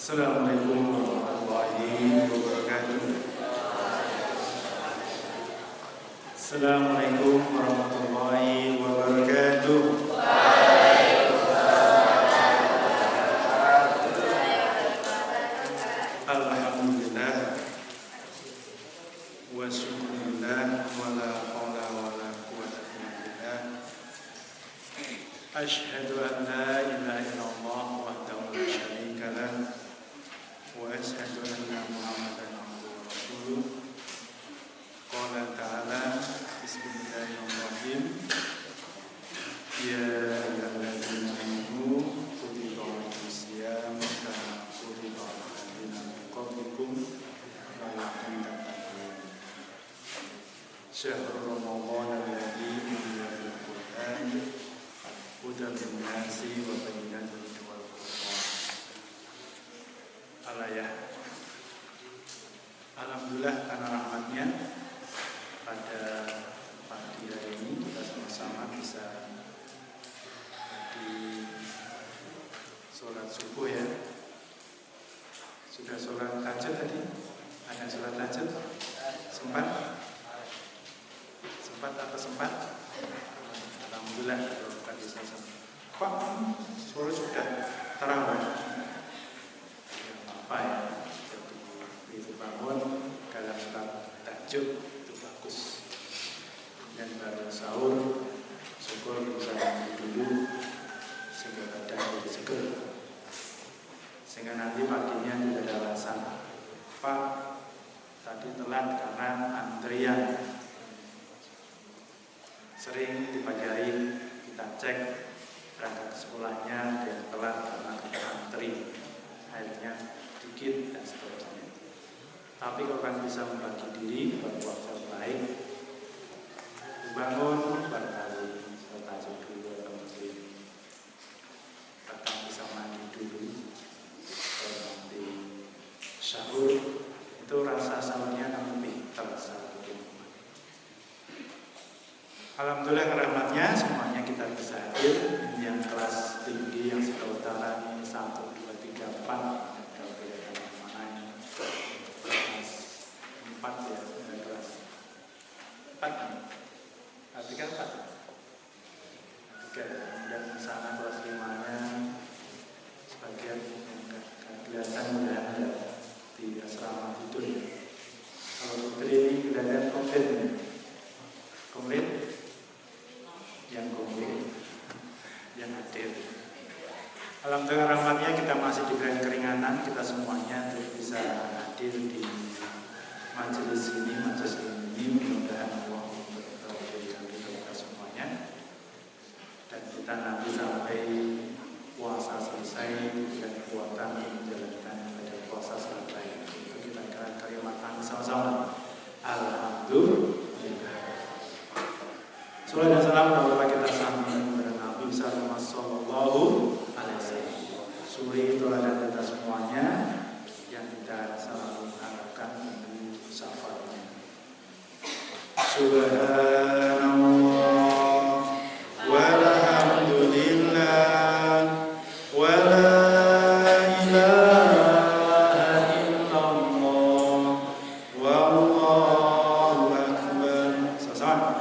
Assalamualaikum warahmatullahi wabarakatuh. Assalamualaikum warahmatullahi wabarakatuh. Alhamdulillah wa syukurillah wa la hawla wa la quwwata illa billah. Asyhadu an la ilaha illallah wahdahu la syarika lah wa asyhadu anna Muhammadan abduhu wa rasuluh. Qala ta'ala bismillahirrahmanirrahim. Ya ayyuhalladzina amanu kutiba alaikumus syiyam kama kutiba alal ladzina min qablikum la'allakum tattaqun. Syahrul Ramadan alladzi unzila fihi al-Qur'an hudan lin-nasi wa bayyinatin minal furqan. Al-ayah. Alhamdulillah karena rahmatnya pada pagi hari ini kita sama-sama bisa di sholat subuh ya. Sudah sholat tahajud tadi? Ada sholat tahajud? Sempat? Sempat atau sempat? Alhamdulillah kalau bukan bisa sempat. Kok sore sudah tarawih? Ya, apa ya? Itu bangun dalam tahajud itu bagus. Dan baru sahur, syukur bisa mandi dulu sehingga badan jadi seger. Sehingga nanti paginya tidak ada alasan. Pak, tadi telat karena antrian. Sering di pagi hari kita cek berangkat ke sekolahnya dia telat karena kita antri, akhirnya dikit dan seterusnya. Tapi kalau kan bisa membagi diri berbuat yang baik, dibangun barangkali tahajud dulu atau mungkin bahkan bisa mandi dulu, kalau nanti sahur itu rasa sahurnya akan lebih terasa. Alhamdulillah rahmatnya semuanya kita bisa hadir. Yang kelas tinggi yang sebelah utara ini 1, 2, 3, 4. Kalau kelihatan mana ini kelas 4 ya, kelas 4 nih. Artinya 4 kemudian di sana kelas 5-nya sebagian yang kelihatan mudah ada di asrama tidur. Kalau putri ini kelihatan komplit yang komplit yang hadir. Alhamdulillah rahmatnya kita masih diberi keringanan kita semuanya untuk bisa hadir di majelis ini. Mudah-mudahan Allah memberikan kita semuanya dan kita nanti sampai puasa selesai dengan kekuatan menjalankan ibadah puasa selesai. Itu kita kalimat sama-sama. Alhamdulillah. Salam dan salam kepada kita sambungkan kepada Nabi sallallahu alaihi wasallam. Suri teladan kita semuanya yang kita selalu harapkan menuju syafaatnya. Subhanallah walhamdulillah wala ilaha illallah wallahu akbar. Sama-sama.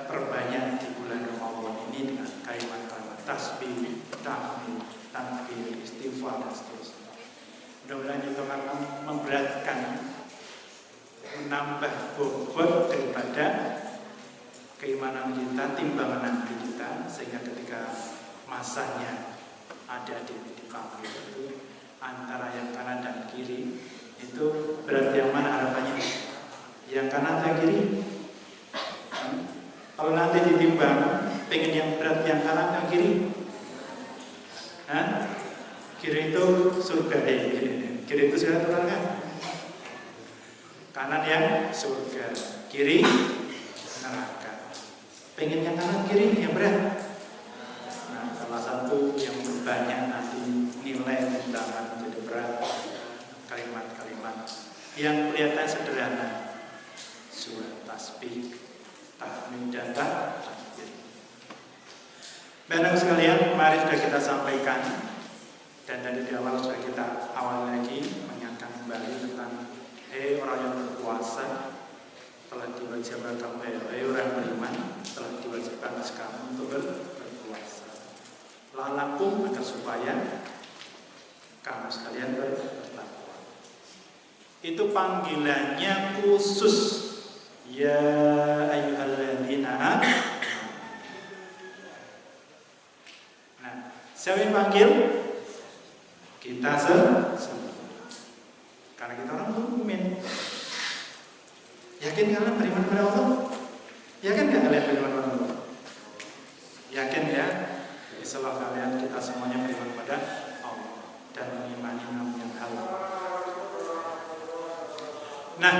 Perbanyak di bulan Ramadan ini dengan kalimat-kalimat tasbih, tahmid, takbir, istighfar dan seterusnya. Mudah-mudahan itu akan memberatkan menambah bobot daripada keimanan kita, timbangan hati kita, sehingga ketika masanya ada dipanggil itu antara yang kanan dan kiri, itu berarti yang mana harapannya? Yang kanan atau kiri? Kalau nanti ditimbang, pengen yang berat yang kanan atau kiri? Kiri itu surga, kiri itu surga kan? Kanan yang surga, kiri neraka. Pengen yang kanan kiri yang berat. Nah, salah satu yang banyak nanti nilai timbangan menjadi berat kalimat-kalimat yang kelihatan sederhana, surat tasbih, tahmid dan takbir. Bapak sekalian, mari sudah kita sampaikan dan dari awal sudah kita awal lagi mengingatkan kembali tentang orang yang berpuasa telah diwajibkan kamu, orang beriman telah diwajibkan kamu untuk berpuasa. Lalakum agar supaya kamu sekalian bertakwa. Itu panggilannya khusus. Ya ayyuhalladzina amanu. Nah, siapa yang panggil? Kita semua. Karena kita orang mukmin. Yakin kalian beriman kepada Allah? Yakin gak kalian beriman kepada Allah? Yakin ya? Insyaallah kalian kita semuanya beriman kepada Allah dan mengimani namun yang halal. Nah,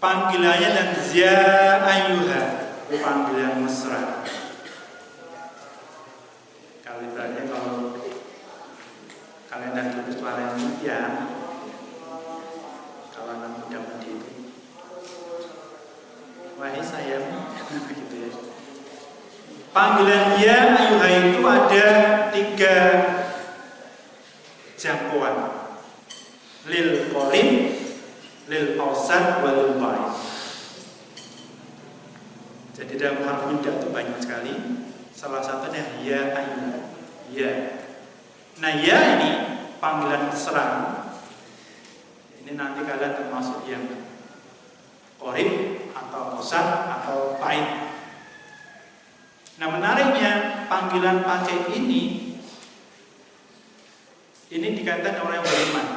panggilannya dan ya ayyuha itu panggilan mesra. Kalimatnya kalau kalian dah tulis suaranya ya, kalau anak muda mudi itu, wahai sayang, gitu ya. Panggilan ya ayyuha itu ada 3 jangkauan, lil qarib, lil awsat, walil ba'id. Jadi dalam harf nida itu banyak sekali. Salah satunya ya ayyuha, ya. Nah ya ini panggilan mesra. Ini nanti kalian termasuk yang qarib atau awsat atau ba'id. Nah menariknya panggilan pakai ini dikatakan orang yang beriman.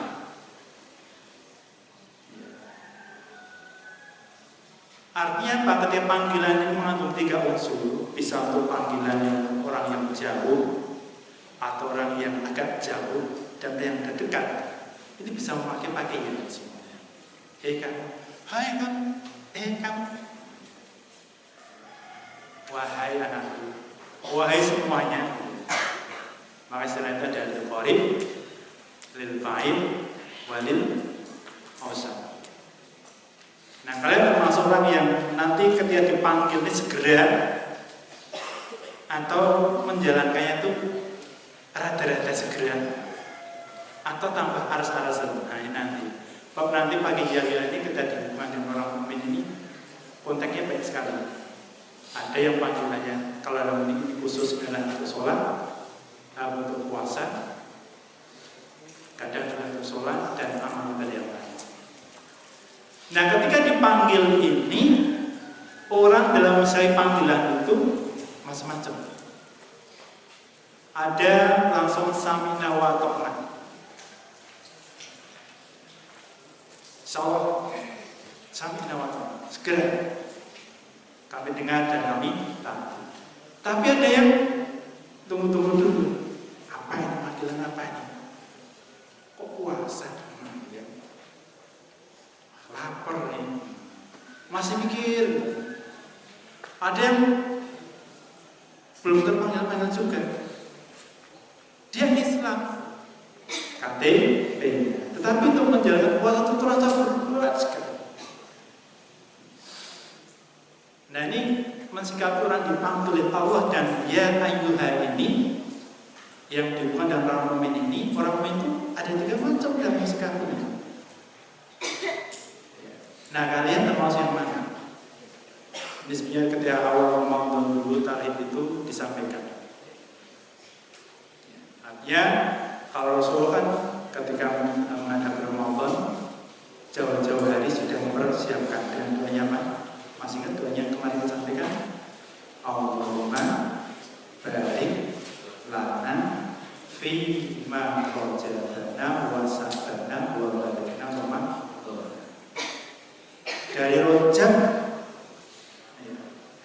Artinya apa? Ketika panggilan ini mengandung 3 unsur, bisa untuk panggilan yang orang yang jauh atau orang yang agak jauh dan yang dekat, itu bisa memakai ya semuanya. Hei kamu, hai kamu, kamu, wahai anakku, wahai semuanya. Maka istilah itu ada lil qarib, lil ba'id, walil awsat. Nah kalian termasuk orang yang nanti ketika dipanggil ini segera atau menjalankannya itu rada-rada segera atau tambah aras-arasan. Nah ini nanti bab nanti pagi jahil ini kita dipanggil orang mukmin ini konteksnya baik sekali. Ada yang panggilannya kalau dalam ini khusus adalah untuk sholat, untuk puasa, kadang untuk sholat dan amal ibadah yang lain. Nah ketika dipanggil ini, orang dalam misalnya panggilan itu macam-macam. Ada langsung samina wa ta'na. Insyaallah samina wa ta'na. Segera kami dengar dan kami taati. Tapi ada yang tunggu dulu. Apa ini panggilan apa ini? Kok puasa? masih mikir. Ada yang belum terpanggil-panggil juga. Dia Islam, KTP, tetapi untuk menjalankan puasa itu terasa berat sekali. Nah ini mensikapi orang dipanggil oleh Allah dan ya ayyuha ini yang dihubungkan dengan orang mukmin ini. Orang mukmin itu ada 3 macam dalam mensikapinya. Nah kalian termasuk yang mana? Ini sebenarnya ketika awal Ramadan dulu tarif itu disampaikan. Artinya kalau Rasulullah kan ketika menghadapi Ramadan jauh-jauh hari sudah mempersiapkan dengan doanya apa? Masih ingat doanya yang kemarin disampaikan? Allahumma barik lana fi ma rajabana wa sabana wa balikna wa dari Rajab,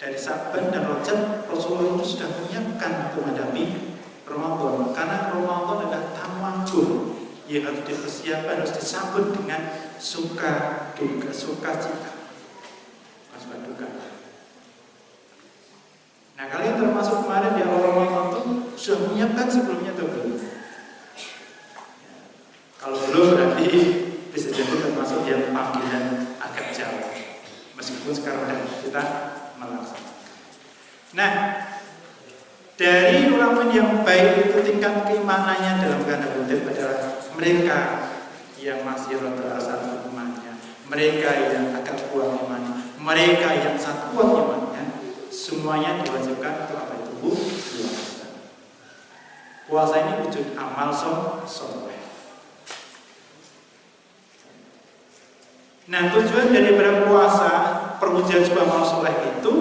dari Saban dan Rajab, Rasulullah itu sudah menyiapkan untuk menghadapi Ramadan. Karena Ramadan adalah tamadun yang harus dipersiapkan, harus disambut dengan suka duka, suka cita, suka duka. Nah kalian termasuk kemarin di awal Ramadan itu sudah menyiapkan sebelumnya atau belum? Kalau belum berarti bisa jadi termasuk yang panggilan agak jauh, meskipun sekarang kita melaksanakan. Nah, dari orang yang baik itu tingkat keimanannya dalam tanda kutip adalah mereka yang masih rasa imannya, mereka yang agak kuat imannya, mereka yang sangat kuat imannya, semuanya diwajibkan untuk apa itu? Puasa. Puasa ini wujud amal soleh. Nah tujuan daripada puasa perwujudan sebuah amal soleh itu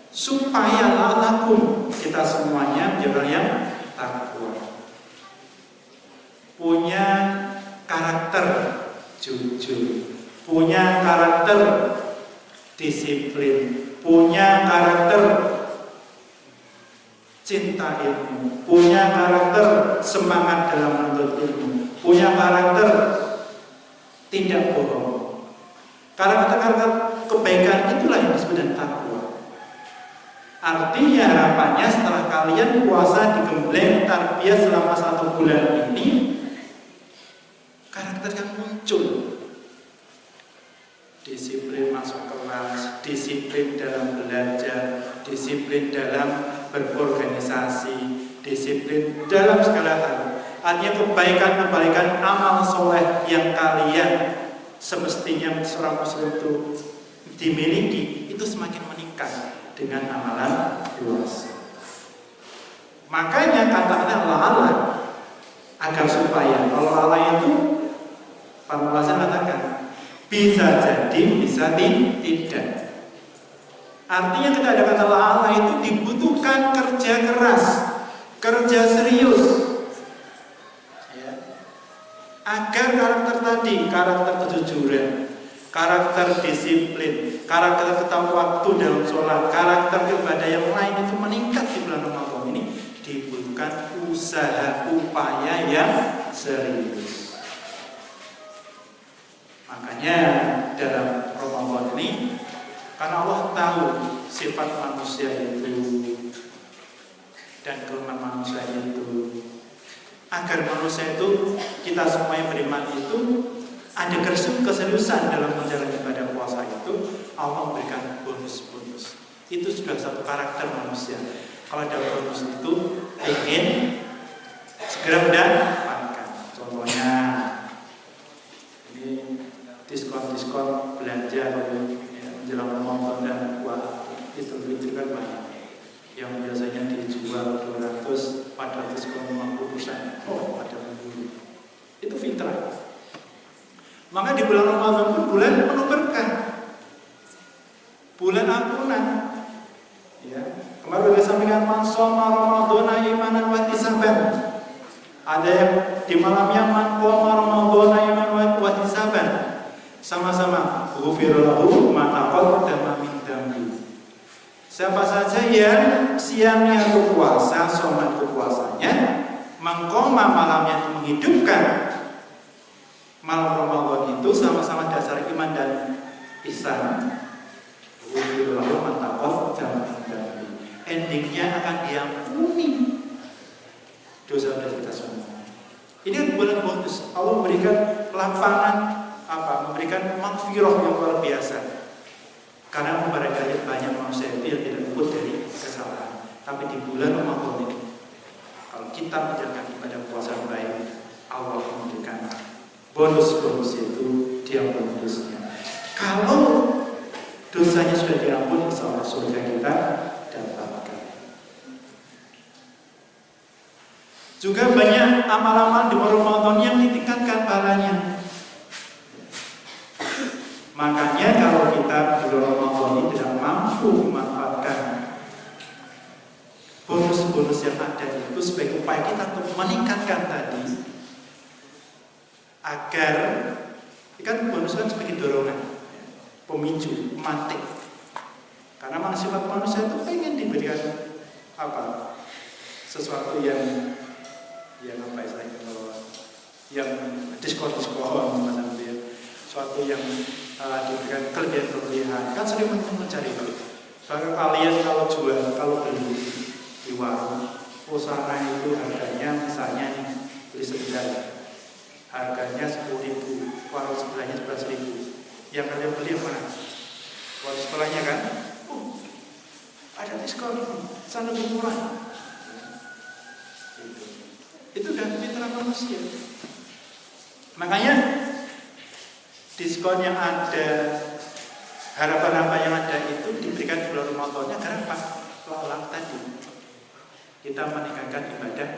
supaya lalakum kita semuanya menjadi orang yang takwa, punya karakter jujur, punya karakter disiplin, punya karakter cinta ilmu, punya karakter semangat dalam menuntut ilmu, punya karakter tidak bohong. Karakter kebaikan itulah yang disebut dengan takwa. Artinya harapannya setelah kalian puasa digembleng tarbiyah selama 1 bulan ini, karakter yang muncul. Disiplin masuk kelas, disiplin dalam belajar, disiplin dalam berorganisasi, disiplin dalam segala hal. Artinya kebaikan-kebaikan amal soleh yang kalian semestinya seorang muslim itu dimiliki itu semakin meningkat dengan amalan puasa. Makanya katakanlah la'alla agar supaya kalau la'alla itu para ulama katakan bisa jadi bisa tidak. Artinya ketika ada kata la'alla itu dibutuhkan kerja keras, kerja serius. Agar karakter tadi, karakter kejujuran, karakter disiplin, karakter tahu waktu dalam sholat, karakter ibadah yang lain itu meningkat di bulan Ramadan ini, dibutuhkan usaha upaya yang serius. Makanya dalam Ramadan ini, karena Allah tahu sifat manusia itu dan kelemahan manusia itu, agar manusia itu, kita semua yang beriman itu ada keseriusan dalam menjalani ibadah puasa itu, Allah memberikan bonus-bonus. Itu sudah satu karakter manusia. Kalau ada bonus itu ingin segera mendapatkan. Contohnya ini diskon belanja menjelang Ramadan dan Idul Fitri kan banyak. Yang biasanya dijual 200 pada diskon 50%. Oh, ada memburu. Itu fitrah. Maka di bulan Ramadan pun bulan penuh berkah, bulan ampunan. Ya, kemarin kita sampaikan man shoma Ramadhana imanan wa ihtisaban. Ada yang di malamnya man qoma Ramadhana imanan wa ihtisaban. Sama-sama ghufira lahu ma taqaddama min dhanbi. Siapa saja yang siangnya itu puasa, sholat itu puasanya, mengkoma malamnya itu menghidupkan malam Ramadan itu sama-sama dasar iman dan ihsan, lalu mantakot jangan tinggal. Endingnya akan diampuni dosa-dosa kita semua. Ini kan bulan bonus. Allah memberikan lapangan memberikan maghfirah yang luar biasa. Karena barangkali banyak manusia itu yang tidak luput dari kesalahan. Tapi di bulan Ramadan ini, kalau kita menjalankan ibadah puasa baik, Allah memberikan bonus-bonus itu diampuni dosanya. Kalau dosanya sudah diampuni, insya Allah surga kita dapatkan. Juga banyak amal-amal di bulan Ramadan yang ditingkatkan pahalanya. Makanya kalau kita di bulan Ramadan ini tidak mampu memanfaatkan bonus-bonus yang ada itu sebagai upaya kita untuk meningkatkan tadi, agar kan bonus kan sebagai dorongan, pemicu, pemantik. Karena memang sifat manusia itu pengen diberikan sesuatu yang apa istilahnya, yang diskon macam itu ya, sesuatu yang diberikan kelebihan kan sering mencari itu. Bahkan kalian kalau jual, kalau beli di warung, sana itu harganya misalnya nih, beli sekedar harganya 10.000, warung sebelahnya 11.000. Yang kalian beli yang mana? Warung sebelahnya kan? Ada diskon, sana lebih murah. Itu udah fitrah manusia. Makanya diskon yang ada, harapan-harapan yang ada itu diberikan di bulan Ramadannya karena apa? Lalang tadi kita meningkatkan ibadah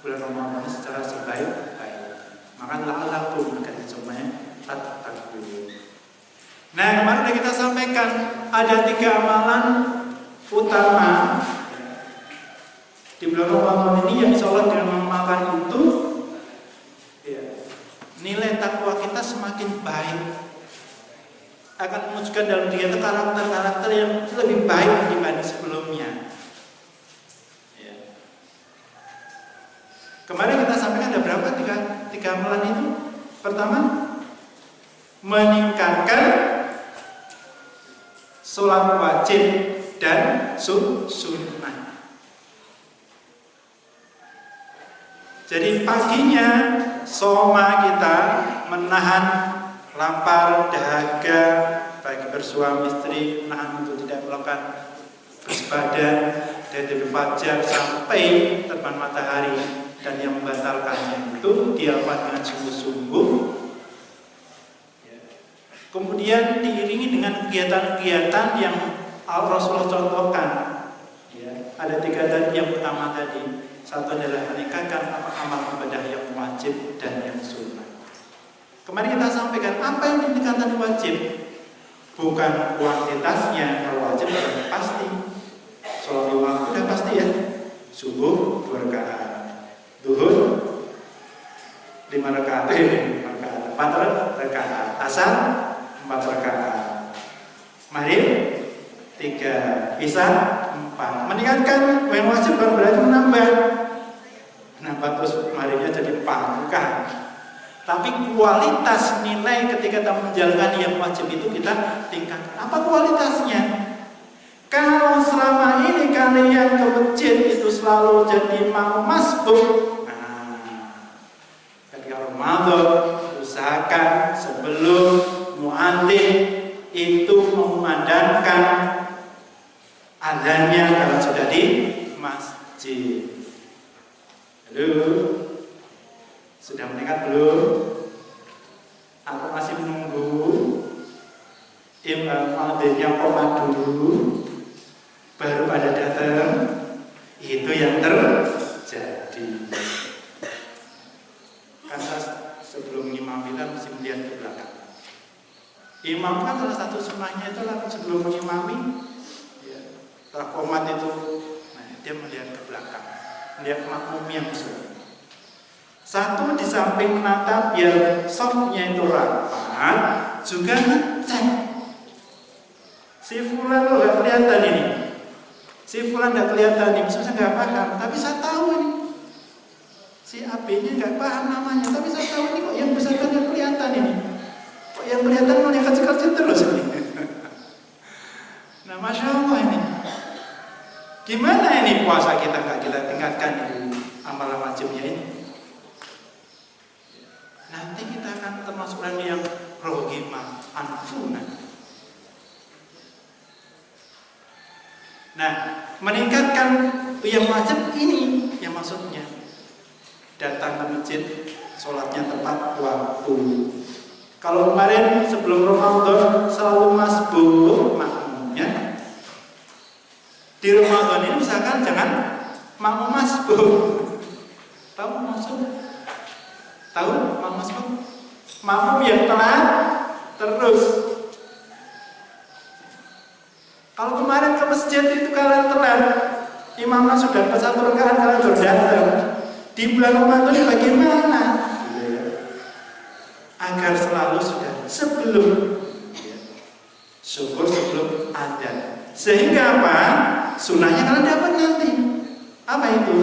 bulan Ramadan secara sebaik-baik. Maka lalang pun akan semuanya at-taqwa. Nah, kemarin sudah kita sampaikan ada 3 amalan utama di bulan Ramadan ini yang insya Allah dengan mengamalkan itu nilai takwa kita semakin baik, akan memunculkan dalam diri kita karakter-karakter yang lebih baik dibanding sebelumnya. Kemarin kita sampaikan ada berapa? 3 amalan itu. Pertama, meningkatkan sholat wajib dan sunnah. Jadi paginya soma kita menahan lapar, dahaga, bagi bersuami istri, menahan untuk tidak melakukan bersebadan dari fajar sampai terbit matahari, dan yang membatalkannya itu dilakukan dengan sungguh-sungguh. Kemudian diiringi dengan kegiatan-kegiatan yang Rasulullah contohkan. Ada 3 tadi yang pertama tadi. Satu adalah meningkatkan amal ibadah yang wajib dan yang sunnah. Kemarin kita sampaikan apa yang ditingkatkan wajib, bukan kuantitasnya. Kalau wajib sudah pasti, sholat 5 waktu sudah pasti ya. Subuh 2 rakaat, zuhur 5 rakaat, 4 rakaat, asar 4 rakaat, maghrib 3, isya 4. Meningkatkan yang wajib bukan berarti menambah terus maghribnya jadi 4 rakaat. Tapi kualitas nilai ketika kita menjalankan yang wajib itu kita tingkatkan. Apa kualitasnya? Kalau selama ini kalian ke masjid itu selalu jadi imam masbuk, ketika Ramadan usahakan sebelum muadzin itu memandangkan azannya kalau sudah di masjid. Halo, sudah meningkat belum? Atau masih menunggu muadzinnya koma dulu baru pada datang? Itu yang terjadi. Karena sebelum imam kita mesti melihat ke belakang. Imam kan salah satu sunnahnya itu lah sebelum mengimami, setelah qomat itu, dia melihat ke belakang, melihat makmum yang sudah. Satu, di samping menatap biar softnya itu rapat, juga ngecek si fulan lo gak kelihatan ini, si fulan gak kelihatan ini, misalnya gak paham, tapi saya tahu ini si AB-nya gak paham namanya, tapi saya tahu ini kok yang besar kan gak kelihatan ini, kok yang kelihatan mau yang kecil-kecil terus ini. Nah, Masya Allah ini. Gimana ini puasa kita nggak kita tingkatkan ini amalan wajibnya ini? Nanti kita akan termasuk orang yang rohimah anfuna. Nah, meningkatkan yang wajib ini yang maksudnya datang ke masjid, sholatnya tepat waktu. Kalau kemarin sebelum Ramadan selalu masbuk makmumnya, di Ramadan ini misalkan jangan makmum masbuk. Tahu maksud? Tahu makmum masbuk? Makmum yang telat terus. Kalau kemarin ke masjid itu kalian telat, imamnya sudah pas 1 rakaat kalian baru datang. Di bulan Ramadan bagaimana? Agar selalu sudah sebelum syukur sebelum adzan. Sehingga apa? Sunnahnya kalian dapat nanti. Apa itu?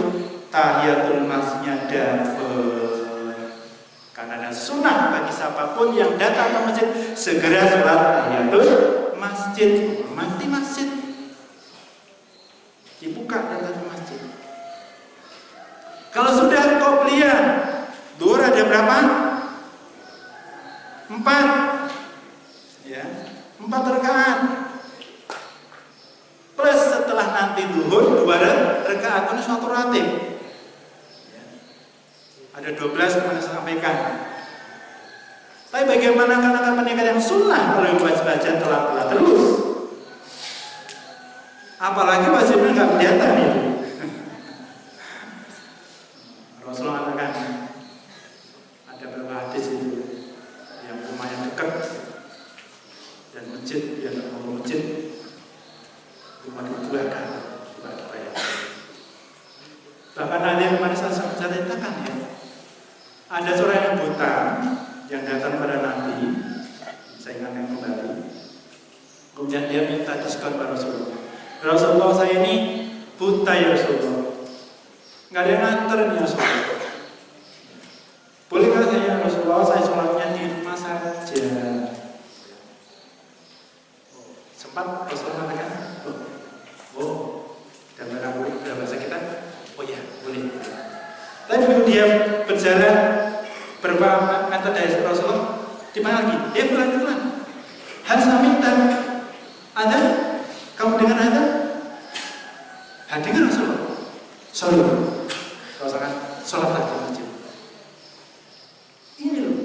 Tahiyatul masjidnya dapat. Karena ada sunnah bagi siapapun yang datang ke masjid segera sholat tahiyatul masjid. Mati masjid dibuka datang ke masjid. Kalau sudah qobliyah, duhur ada berapa? 4, ya, 4 rakaat. Plus setelah nanti duhur 2 rakaat itu suatu ratib. Ya. Ada 12 yang saya sampaikan. Tapi bagaimana akan meningkat yang sunnah kalau yang baca telat terus? Apalagi wajibnya nggak kelihatan itu. Rasulullah mengatakan ada beberapa hadis itu yang lumayan dekat dan masjid yang mau masjid cuma dua bayar. Bahkan ada yang kemarin saya ceritakan ya, ada seorang yang buta yang datang pada Nabi, saya ingatkan kembali, kemudian dia minta diskon pada Rasulullah. Rasulullah, saya ini buta ya Rasulullah, nggak ada yang nganter nih Rasulullah. Bolehkah saya Rasulullah, saya sholatnya di rumah saja? Sempat Rasulullah mengatakan, dalam bahasa kita, oh ya boleh. Tapi begitu dia berjalan berapa meter dari Rasulullah, di mana lagi? Dia pulang. Harus minta ada, kamu dengar ada? Dengar Rasulullah. Sholat lagi masjid. Ini loh.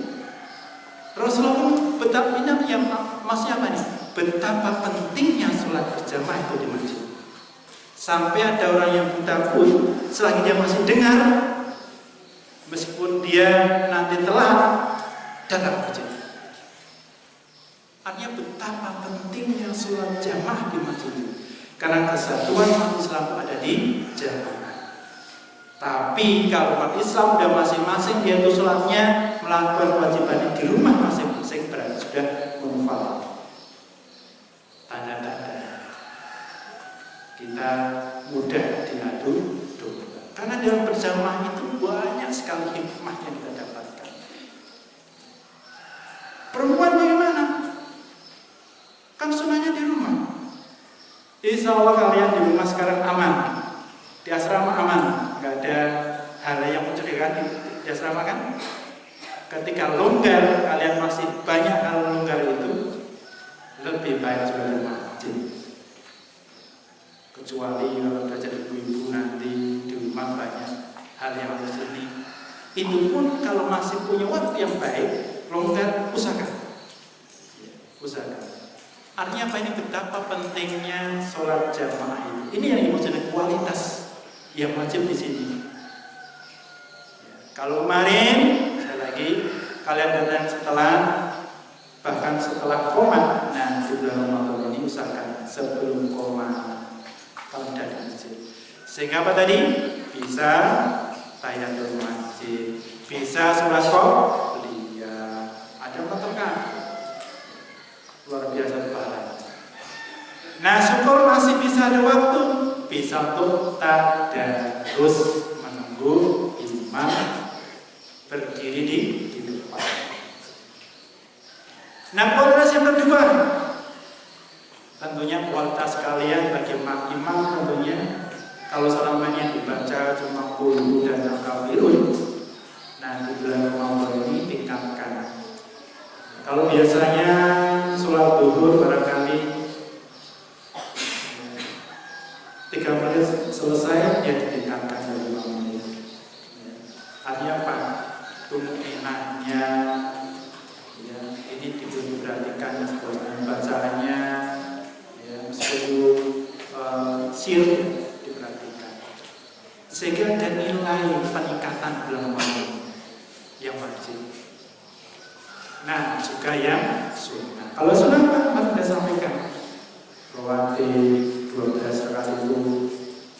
Rasulullah pun betapa ini yang maksudnya apa nih? Betapa pentingnya sholat berjamaah itu di masjid. Sampai ada orang yang buta pun selagi dia masih dengar, meskipun dia nanti telat datang ke masjid. Artinya betapa pentingnya sholat jamaah di masjid. Karena kesatuan umat Islam ada di jamaah. Tapi kalau umat Islam sudah masing-masing dia itu sholatnya melakukan kewajibannya di rumah masing-masing, berarti sudah munfarid. Tanda-tanda kita mudah diadu domba. Karena dalam berjamaah itu banyak sekali hikmah yang kita dapatkan. Perempuan bagaimana? Kan sunnahnya di rumah. Insya Allah kalian di rumah sekarang aman, di asrama aman, nggak ada hal yang mencurigakan di asrama kan? Ketika longgar, kalian masih banyak hal longgar itu, lebih baik juga di masjid. Kecuali kalau belajar ibu-ibu nanti di rumah banyak hal yang harus ini. Itu pun kalau masih punya waktu yang baik, longgar usahakan. Artinya apa ini? Betapa pentingnya sholat jamaah ini. Ini yang dimaksudkan kualitas yang wajib di sini. Kalau kemarin, sekali lagi, kalian datang setelah, bahkan setelah koma, nah di bulan Ramadan ini usahakan sebelum koma kalau tidak di masjid. Sehingga apa tadi? Bisa tahiyatul masjid, bisa sholat qobliyah, ada pertemuan luar biasa pahala. Nah, syukur masih bisa ada waktu, bisa untuk tadarus, menunggu imam berdiri di depan. Nah, kualitas yang kedua, tentunya kualitas kalian bagi imam tentunya kalau selama yang dibaca cuma qul dan al-kafirun, nah di bulan Ramadan ini tingkatkan. Kalau biasanya sholat duhur barangkali 3 menit selesai, ya ditingkatkan dari 5 menit. Artinya apa? Tuminahnya ya, ini diperhatikan sebenarnya bacaannya ya, meskipun sir diperhatikan sehingga ada nilai peningkatan bulan Ramadan yang wajib. Nah juga yang sunnah. Kalau sunnah Pak sudah sampaikan rawatib 12 rakaat itu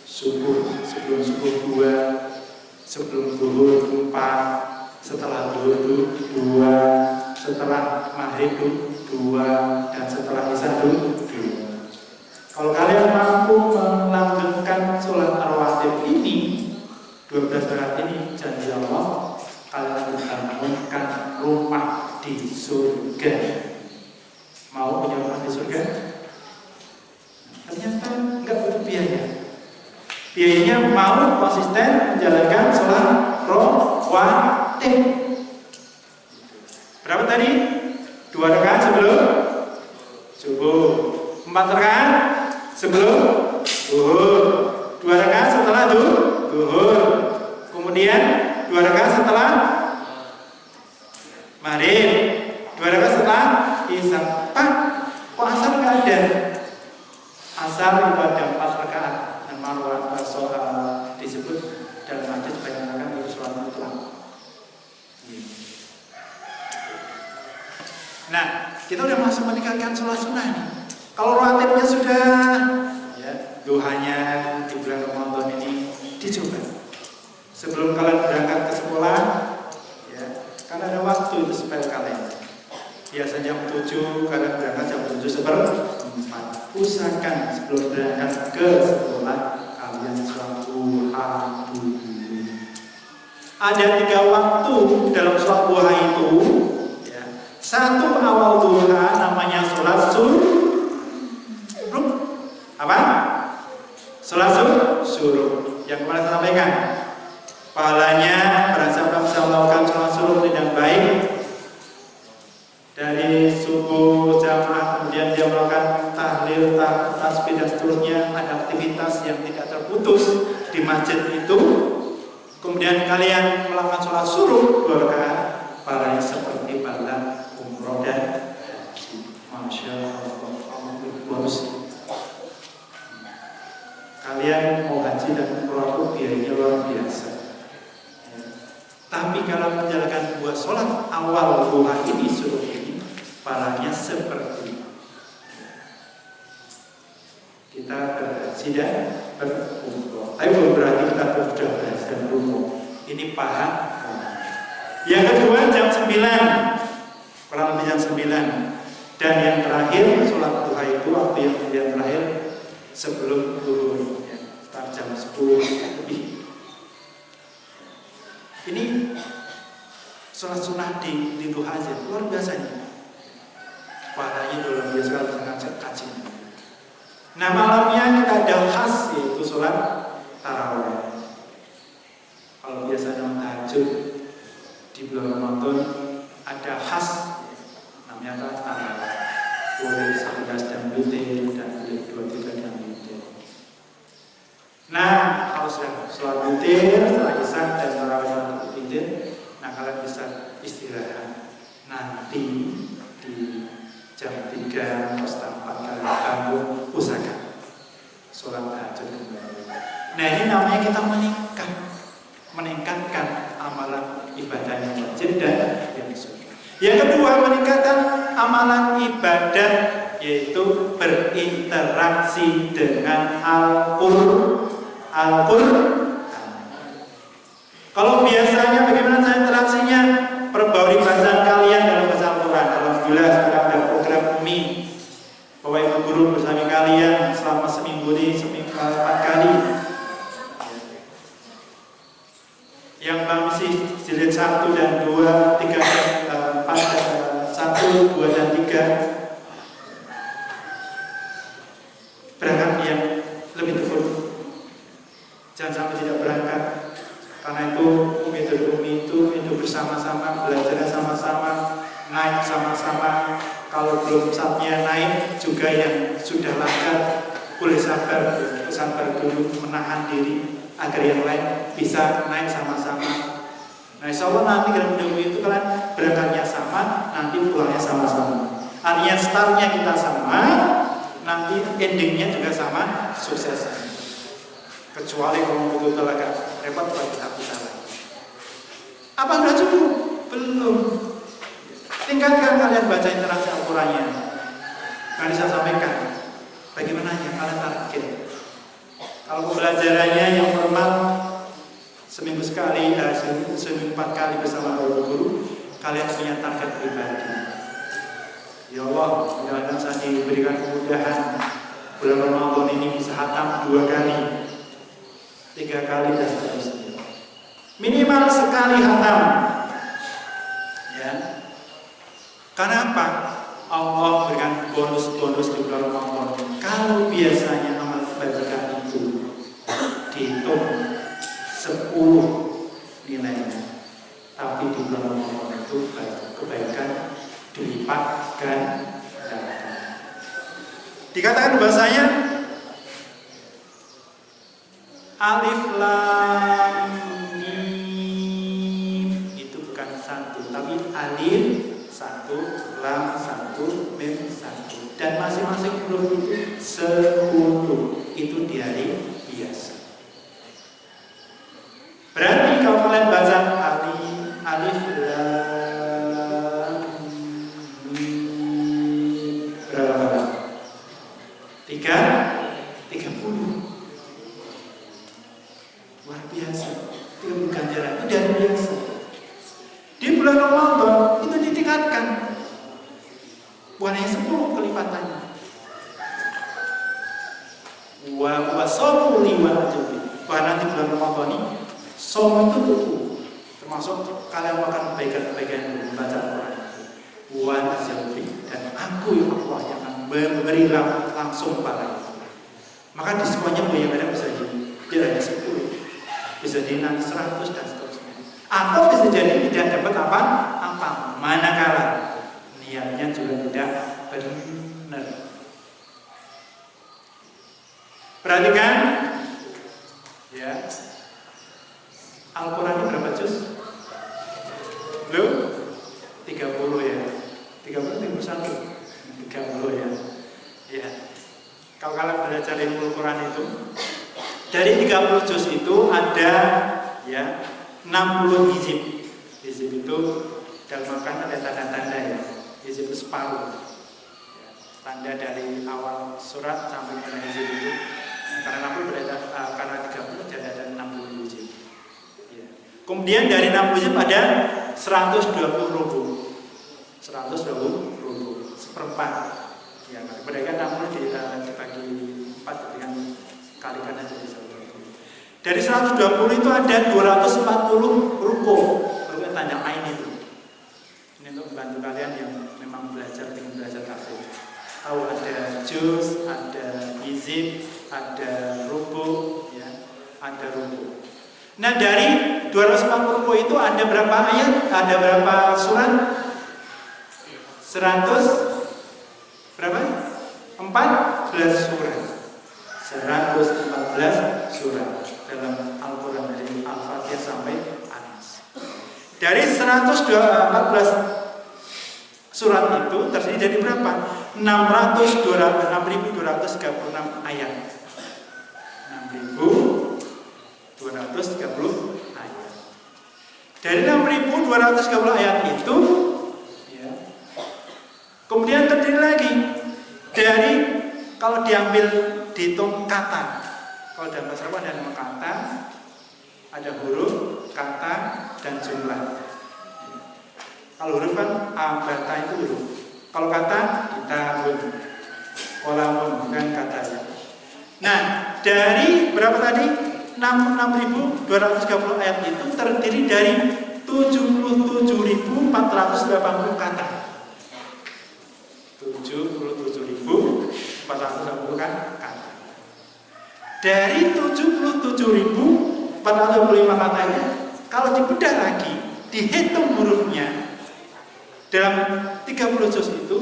subuh, sebelum subuh 2, sebelum zuhur 4, setelah zuhur 2, setelah maghrib 2, dan setelah isya 2. Kalau kalian mampu melanggengkan sholat rawatib ini 12 rakaat ini, janji Allah kalian membangunkan rumah di surga. Mau punya rumah di surga? Ternyata enggak butuh biaya. Biayanya mau konsisten menjalankan sholat rawatib. Berapa tadi? 2 rakaat sebelum subuh, 4 rakaat sebelum zuhur, 2 rakaat setelah zuhur, kemudian 2 rakaat setelah maghrib, 2 rakaat setelah isya. Pak, kok asar nggak ada? Asar itu ada 4 rakaat dan marwah disebut dalam hadis bayangkan itu sholat mutlak. Nah, kita udah masuk meningkatkan sholat sunnah nih. Kalau rawatibnya sudah, ya, duhanya di bulan Ramadan ini dicoba. Sebelum kalian berangkat ke sekolah, ya, kan ada waktu itu spell kalian. Biasa jam 7, kalian berangkat jam 7:04. Usahakan sebelum berangkat ke sekolah kalian sholat duha dulu. Ada 3 waktu dalam sholat duha itu. Ya. Satu awal duha namanya sholat suruh. Apa? Sholat suruh. Yang kemarin saya sampaikan. Pahalanya para sahabat bisa melakukan sholat suruh dengan baik dari subuh jamaah, kemudian dia melakukan tahlil, tasbih dan seterusnya, ada aktivitas yang tidak terputus di masjid itu. Kemudian kalian melakukan sholat suruh 2 rakaat, pahalanya seperti pahala umroh dan haji. Masya Allah, bonus. Kalian mau haji dan umroh biayanya luar biasa. Tapi kalau menjalankan 2 sholat awal duha ini suruh ini, pahalanya seperti kita berhaji dan berumroh. Tapi bukan berarti kita sudah berhaji dan berumroh. Ini paham. Yang kedua jam 9, kurang lebih jam 9. Dan yang terakhir sholat duha itu waktu yang terakhir sebelum zuhur, ya, start jam 10 lebih. Ini sholat sunnah di duha aja luar biasa nih. Pahalanya luar biasa kalau ngajak kaji. Nah malamnya kita ada khas yaitu sholat tarawih. Kalau biasanya tahajud di bulan Ramadan ada khas namanya tarawih. Boleh 11 dan witir dan boleh 23 dan witir. Nah kalau sudah sholat witir setelah isya dan tarawih witir, nah kalian bisa istirahat. Nanti di jam 3 atau 4 kalian bangun, usahakan sholat tahajud kembali. Nah ini namanya kita meningkatkan amalan ibadah yang wajib dan yang sunnah. Yang kedua meningkatkan amalan ibadah yaitu berinteraksi dengan Al-Qur'an. Kalau biasanya bagaimana cara interaksinya? Perbauri bacaan kalian dalam baca Al-Quran. Alhamdulillah sekarang ada program Umi. Bapak Ibu guru bersama kalian selama seminggu ini 4 kali. Yang masih jilid 1 dan 2, 3 dan 4 dan 1, 2 dan 3. Kalau belum saatnya naik juga yang sudah lancar boleh sabar dulu, menahan diri agar yang lain bisa naik sama-sama. Nah, insya Allah nanti Garuda itu kalian berangkatnya sama, nanti pulangnya sama-sama. Artinya startnya kita sama, nanti endingnya juga sama, sukses. Kecuali kalau betul-betul agak repot kalau kita bisa. Apa sudah cukup? Belum. Tingkatkan kalian baca interaksi Al-Qurannya. Nanti saya sampaikan bagaimana kalian target. Kalau pembelajarannya yang formal seminggu sekali, seminggu 4 kali bersama guru, kalian punya target pribadi. Ya Allah, mudah-mudahan saya diberikan kemudahan bulan Ramadan ini bisa khatam 2 kali, 3 kali dan seterusnya. Minimal sekali khatam. Ya. Karena apa? Allah berikan bonus-bonus di bulan Ramadan. Kalau biasanya amal kebajikan itu dihitung 10 nilainya, tapi di bulan Ramadan itu kebaikan dilipat ganda. Dikatakan bahasanya alif lam mim itu bukan 1, tapi alif 1, lam 1, mim 1, dan masing-masing huruf itu 10. Itu di hari biasa. Berarti kalau kalian baca alif lam mim berapa? 30. Luar biasa. 30 ganjaran itu dari biasa. Di bulan Ramadan itu ditingkatkan. Bukan hanya 10 kelipatannya. Wa somu lima ajabi. Bahkan di bulan Ramadan ini som itu buku, termasuk kalian makan kebaikan-kebaikan yang membaca Al-Quran. Wa ajabi, dan aku yang Allah yang akan memberi langsung pada itu. Maka diskonnya banyak ada bisa jadi hanya 10, bisa jadi nanti 100 dan seterusnya. Atau bisa jadi tidak dapat apa-apa, manakala niatnya juga tidak benar. Perhatikan, ya. Al-Quran ini berapa juz? Belum? 30 ya. 31. 30 ya. Ya. Kalau kalian belajar ilmu Al-Quran itu, dari 30 juz itu ada ya 60 hizib. Hizib itu dalam makan ada tanda-tanda ya. Hizib itu separuh. Ya. Tanda dari awal surat sampai ke hizib itu. Karena 60 berada, karena 30 jadi ada 60 hizib. Ya. Kemudian dari 60 hizib ada 120 rubu. 120 rubu, seperempat. Ya, mereka 60 dibagi 4 dengan kalikan aja bisa. Dari 120 itu ada 240 ruko. Ruko tanda ain itu. Ini untuk membantu kalian yang memang belajar dengan belajar tafsir. Tahu ada juz, ada hizib, ada rubu, ya, ada rubu. Nah, dari 240 ruko itu ada berapa ayat? Ada berapa surat? 100 berapa? 14 surat. 114 surat dalam Al-Quran dari Al-Fatihah sampai An-Nas. Dari 114 surat itu terdiri dari berapa? 6.236 ayat. 6.230 ayat. Dari 6.230 ayat itu, ya, kemudian terdiri lagi dari, kalau diambil dihitung kata. Kalau dalam bahasa Arab ada nama kata, ada huruf, kata, dan jumlah. Kalau huruf kan abata itu huruf. Kalau kata kitabun, kolamun, bukan kata ya. Nah, dari berapa tadi? 6.230 ayat itu terdiri dari 77.480 kata. 77.480 kata. Dari 77.425 kata ini, kalau dibedah lagi, dihitung hurufnya dalam 30 juz itu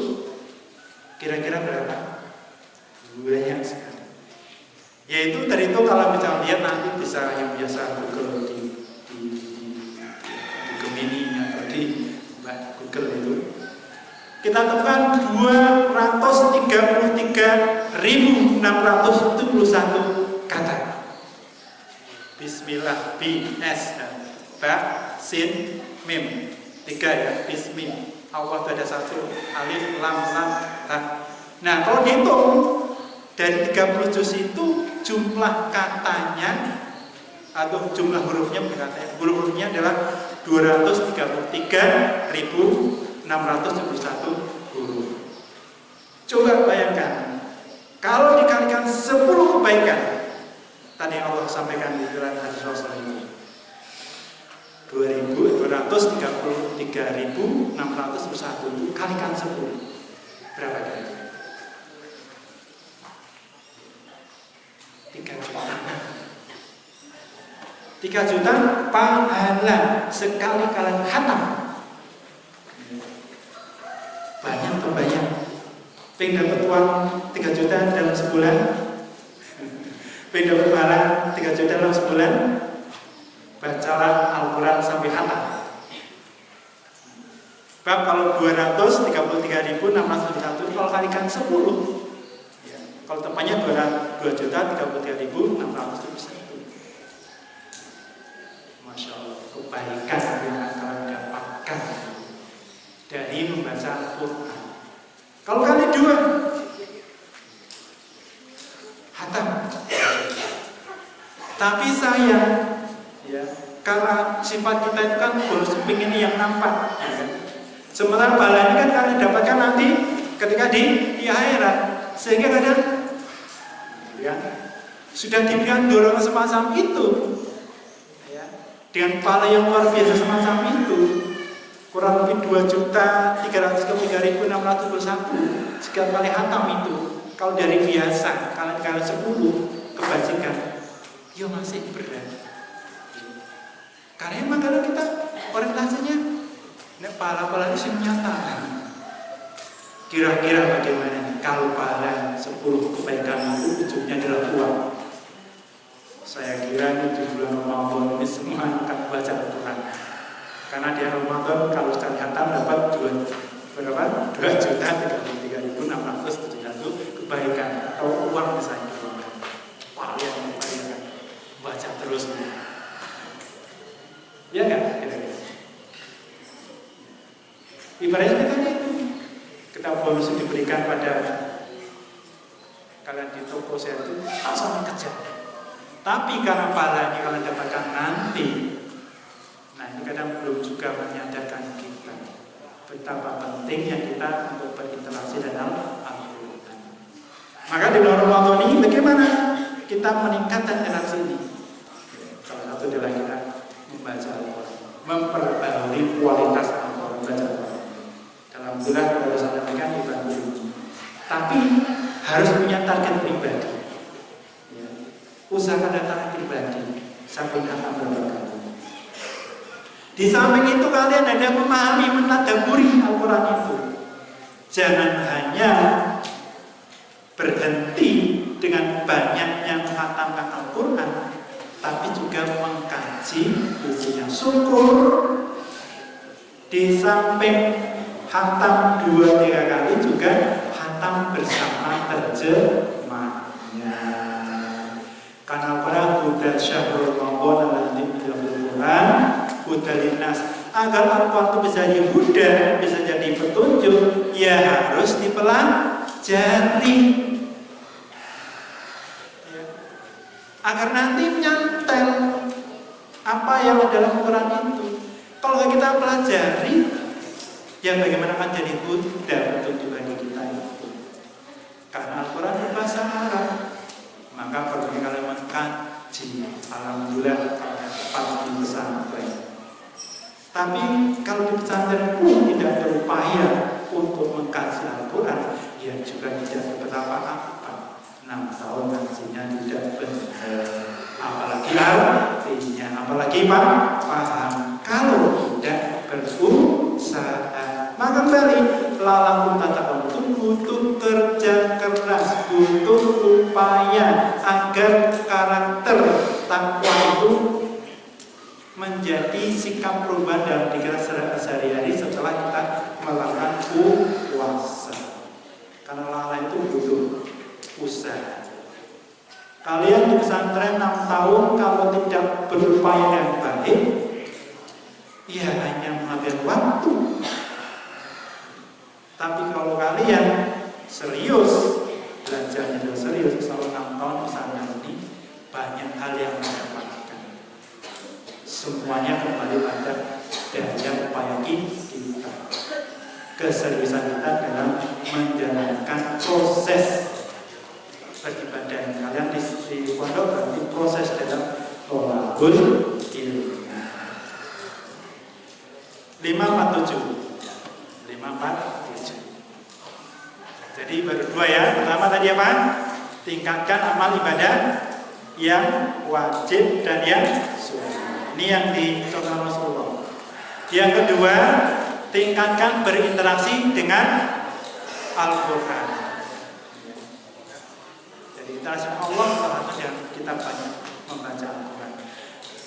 Kira-kira berapa? Banyak sekali. Yaitu dari itu kalau misalnya lihat nanti bisa yang biasa Google di Gemini atau di Google itu, kita temukan 233.671 kata. Bismillah, B-S, Ba, Sin, Mim, 3 ya, Bismillah. Allah itu ada 1, alif, lam, ha. Nah, kalau dihitung dari 30 juz itu jumlah katanya atau jumlah hurufnya, bukan katanya, hurufnya adalah 233.671 huruf. Coba bayangkan, kalau dikalikan 10 kebaikan tadi Allah sampaikan di dalam hadis Rasulullah itu, 233.601 itu kalikan 10 berapa kali? 3 juta. 3 juta pahala sekali kalian khatam. Banyak atau banyak? Pengen dapat uang 3 juta dalam sebulan? Pengen dapat pahala 3 juta dalam sebulan? Bacalah Al-Quran sampai khatam. Bab kalau 233.601 kalau kalikan 10, ya, kalau tepatnya 2.33.601. Masya Allah, kebaikan yang akan dapatkan dari membaca Al-Quran. Kalau kali 2 khatam. Tapi sayang, ya, karena sifat kita itu kan bonus pengen yang nampak, ya kan? Sementara pahala ini kan kalian dapatkan nanti ketika di akhirat, sehingga kadang, ya, sudah diberikan dorongan semacam itu, ya, dengan pahala yang luar biasa semacam itu, kurang lebih 2.333.601 sekian kali khatam itu. Kalau dari biasa kalian 10 kebajikan, ya masih berat. Karena emang kalau kita orientasinya pahala-pahala itu nyata. Kira-kira bagaimana kalau pahala 10 kebaikan itu ujungnya adalah uang? Saya kira ini di bulan Ramadan ini semua akan baca Al-Quran. Karena di Ramadan kalau sekali khatam dapat 2.33.671 kebaikan atau uang misalnya. Pahala yang kebaikan baca terus. Ya kan? Ibaratnya kita itu, kita bonus diberikan pada kalian di toko saya itu langsung kejar. Tapi karena pahala ini kalian dapatkan nanti, nah ini kadang belum juga menyadarkan kita betapa pentingnya kita untuk berinteraksi dalam Al-Quran. Maka di bulan Ramadan ini bagaimana kita meningkatkan interaksi ini? Salah satu adalah kita membaca Al-Quran, memperbarui kualitas Al-Quran, baca Al-Quran. Alhamdulillah kalau saya sampaikan dibantu. Tapi harus punya target pribadi. Ya. Usahakan ada target pribadi sampai akan berkali. Di samping itu kalian ada memahami, mentadaburi Al-Quran itu. Jangan hanya berhenti dengan banyaknya menghatamkan Al-Quran, tapi juga mengkaji isinya. Syukur di samping khatam 2-3 kali juga khatam bersama terjemahnya. Karena Al-Quran huda syahrul Ramadan alladzi unzila Al-Quran huda linnas. Agar Al-Quran itu bisa jadi huda, bisa jadi petunjuk, ya harus dipelajari. Ya. Agar nanti nyantel apa yang ada dalam Al-Quran itu. Kalau kita pelajari, ya bagaimana akan jadi huda petunjuk bagi kita itu. Karena Al-Quran berbahasa Arab, maka perlu kalian mengkaji. Alhamdulillah kalau tepat di pesantren. Tapi kalau di pesantren pun tidak berupaya untuk mengkaji Al-Quran, ya juga tidak berapa-apa. 6 tahun ngajinya tidak benar. Apalagi artinya, apalagi paham. Kalau tidak berusaha, maka kembali lalang tata untuk memiliki sikap perubahan dalam pikiran sehari-hari setelah kita melakukan puasa. Karena lalai itu butuh usaha. Kalian di pesantren 6 tahun kalau tidak berupaya yang baik, ya hanya menghabiskan waktu. Tapi kalau kalian serius, belajarnya sudah serius, selama 6 tahun pesantren ini banyak hal yang mendapatkan. Semuanya kembali pada daya upaya kita, keseriusan kita dalam menjalankan proses beribadah. Kalian di pondok berarti proses dalam tolabul ilmi. 547. Jadi baru 2 ya. Pertama tadi apa? Tingkatkan amal ibadah yang wajib dan yang sunnah. Ini yang dicontohkan Rasulullah. Yang kedua, tingkatkan berinteraksi dengan Al-Quran. Jadi interaksi Allah salah yang kita banyak membaca Al-Quran.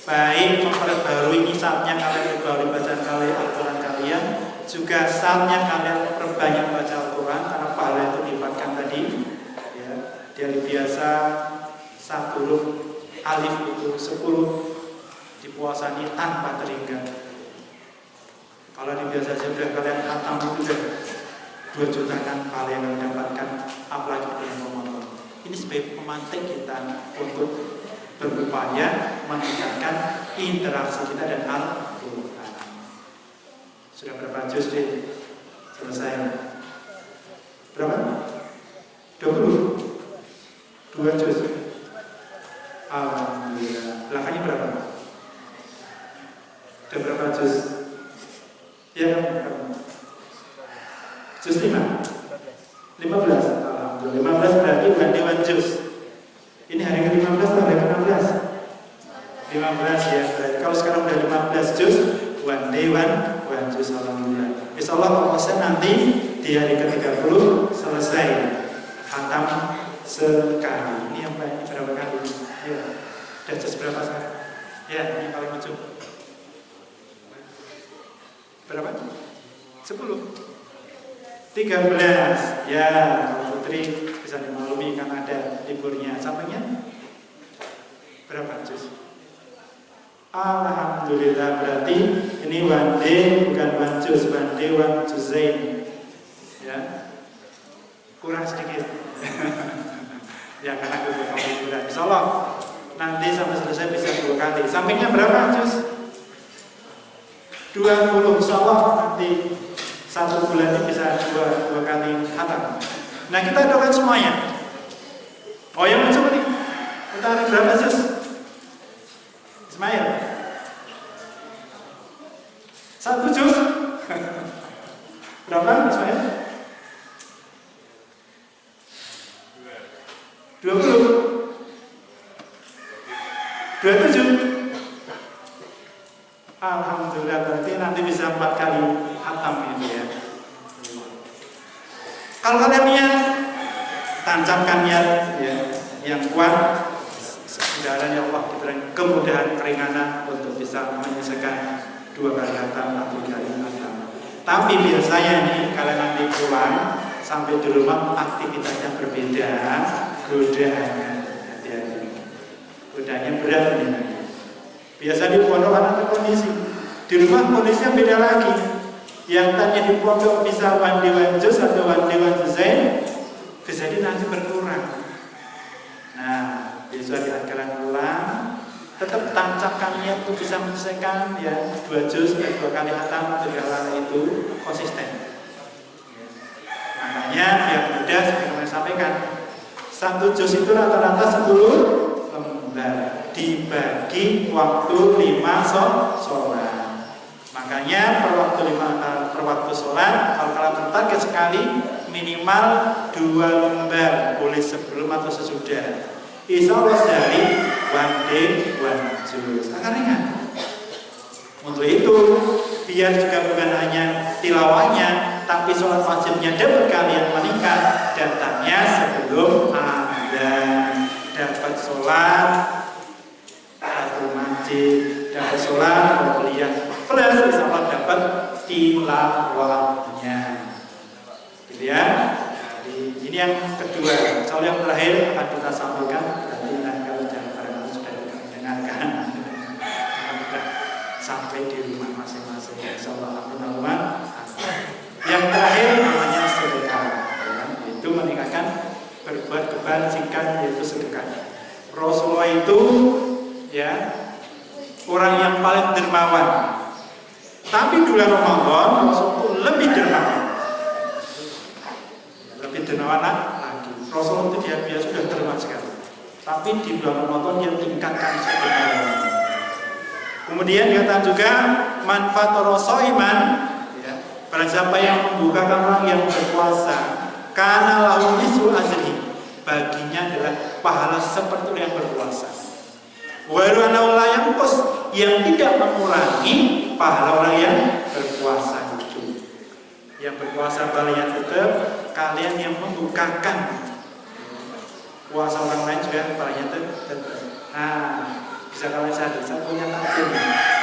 Baik memperbarui, saatnya kalian memperbarui bacaan kalian Al-Quran kalian, juga saatnya kalian perbanyak baca Al-Quran karena pahala itu dilibatkan tadi. Ya, dari biasa 1 huruf alif itu 10 dipuasani tanpa teringgat. Kalau di biasa sudah kalian khatam itu sudah 2 juta kan pahala yang kalian dapatkan, apalagi bulan Ramadan. Ini sebagai pemantik kita untuk berupaya meningkatkan interaksi kita dan Al-Quran. Sudah berapa juz deh? Selesai. Berapa? 20? 2 juz. Alhamdulillah. Belakangnya berapa? Sudah berapa juz? Ya, juz 5? 15? Alhamdulillah. 15 berarti bukan dewan juz. Ini hari ke-15 atau hari ke-16? 15 ya. Berarti kalau sekarang udah 15 juz, one day one juz. Alhamdulillah. Insyaallah proses nanti di hari ke-30 selesai khatam sekali. Ini yang banyak berapa kali? Ya. Udah juz berapa sekarang? Ya, ini paling ujung. Berapa? 10. 13. Ya, kalau Putri bisa dimaklumi karena ada liburnya. Sampainya berapa juz? Alhamdulillah, berarti ini one day bukan one juz, one day one juzain. Ya, kurang sedikit. Ya karena aku berkebutuhan. Insyaallah nanti sampai selesai bisa 2 kali. Sampingnya berapa juz? 20. Insyaallah nanti 1 bulan ini bisa 2 kali khatam. Nah kita doakan semuanya. Oh yang mencoba nih, kita ada berapa juz? Ismail 1 juz. Berapa Ismail? 20. 27. Alhamdulillah, berarti nanti bisa 4 kali khatam ini ya. Kalau kalian niat, tancapkan niat ya, yang kuat, mudah-mudahan ya Allah diberikan kemudahan, keringanan untuk bisa menyelesaikan 2 kali khatam atau 3 kali khatam. Tapi biasanya nih kalian nanti pulang sampai di rumah aktivitasnya berbeda, godaannya hati-hati. Godaannya berat nih. Biasa di pondok ada kondisi, di rumah kondisinya beda lagi. Yang tadinya di pondok bisa one day one juz atau one day one juzain, bisa jadi nanti berkurang. Nah, besok di kalian pulang, tetap tancapkan niat untuk bisa menyelesaikan ya 2 juz dan 2 kali khatam atau 3 kali itu konsisten. Makanya biar mudah seperti yang saya sampaikan, 1 juz itu rata-rata 10 lembar dibagi waktu 5 sholat. Makanya per waktu sholat kalau kalian tertarget sekali minimal 2 lembar, boleh sebelum atau sesudah. Insyaallah sehari one day one juz. Akan ringan. Untuk itu biar juga bukan hanya tilawahnya, tapi sholat wajibnya dapat kalian meningkat, datangnya sebelum adzan, dapat sholat satu masjid, dapat sholat, kuliah, plus insya Allah dapat tilawahnya, gitu ya. Jadi ini yang kedua. Soal yang terakhir akan kita sampaikan. Berarti nanti kalau jangan sudah tidak mendengarkan, sudah sampai di rumah masing-masing. Insya Allah amin. Yang terakhir namanya sedekah, yaitu meningkatkan berbuat kebajikan, yaitu sedekah. Rasulullah itu ya orang yang paling dermawan. Tapi di bulan Ramadan Rasul itu lebih dermawan. Lebih dermawan lagi. Rasul itu dia sudah dermawan sekali. Tapi di bulan Ramadan dia tingkatkan sedekah. Kemudian dikatakan juga manfaat rosoiman, ya, pada siapa yang membukakan orang yang berpuasa, karena lahu nisfu ajrihi, baginya adalah pahala seperti yang berpuasa. Walau yang pos yang tidak mengurangi pahala orang yang berpuasa itu. Yang berpuasa balian tetap kalian yang membukakan puasa orang lain juga pahalanya tetap. Nah, bisa kalian sadar, saya punya takjil,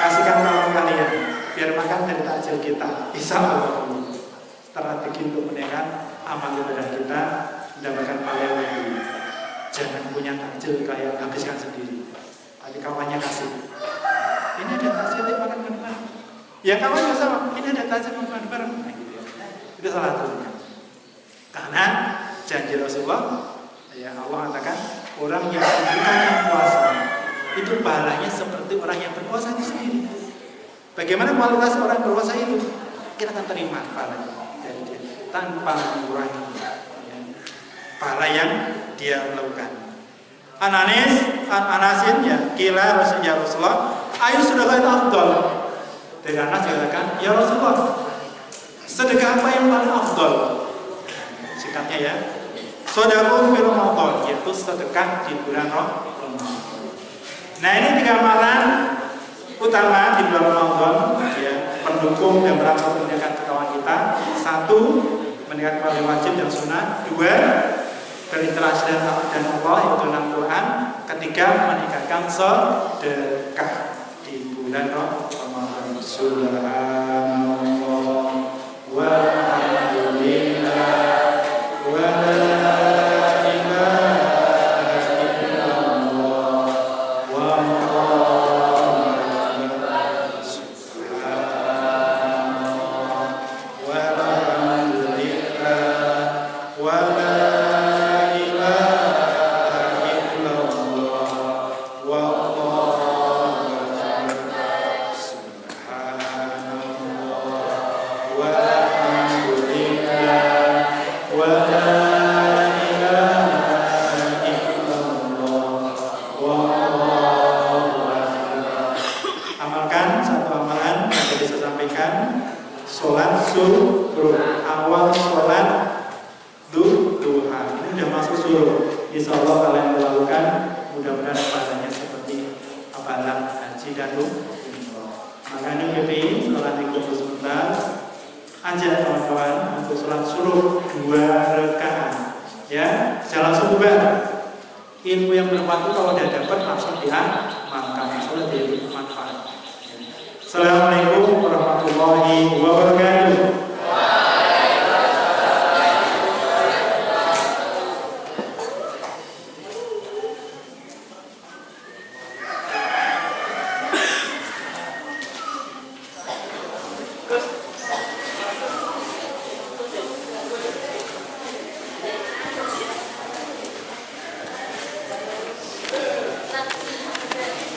kasihkan kawan kalian biar makan dari takjil kita. Insya Allah strategi untuk menaikkan amal ibadah kita, mendapatkan pahala lebih. Jangan punya takjil kayak habiskan sendiri, tapi kawannya kasih. Ini ada takjil makan bareng. Ya kawannya sama, ini ada takjil makan bareng. Nah, gitu ya. Itu salah satunya. Karena janji Rasulullah, ya Allah katakan orang yang membukakan puasa itu pahalanya seperti orang yang berpuasa itu sendiri. Bagaimana kualitas orang berpuasa itu? Kita akan terima pahalanya dari dia tanpa mengurangi ya, pahala yang dia lakukan. Anasin ya kila Rasulullah, ayo sedekah itu afdal. Dengan Anas dikatakan, ya Rasulullah, sedekah apa yang paling afdal? Singkatnya ya, sedekah fi Ramadan, yaitu sedekah di bulan Ramadan. Nah ini 3 amalan utama di bulan Ramadan, ya, pendukung dan berangkat meningkatkan ketakwaan kita. 1, meningkatkan pahala wajib dan sunnah. 2, berinteraksi dan Allah, yaitu dalam Quran. 3, meningkatkan sedekah di bulan Ramadan. Subhanallah walhamdulillah wa sholat subuh, awal sholat duha. Ini sudah masuk subuh. Insya Allah kalian melakukan, mudah-mudahan pahalanya seperti amalan haji dan umrah. Makanya PPI sholat ikut sebentar. Ajak kawan-kawan untuk sholat subuh 2 rakaat. Ya, jangan langsung bubar. Ilmu yang bermanfaat kalau dia dapat langsung diamalkan. Sholat jadi manfaat. Assalamualaikum warahmatullahi wabarakatuh.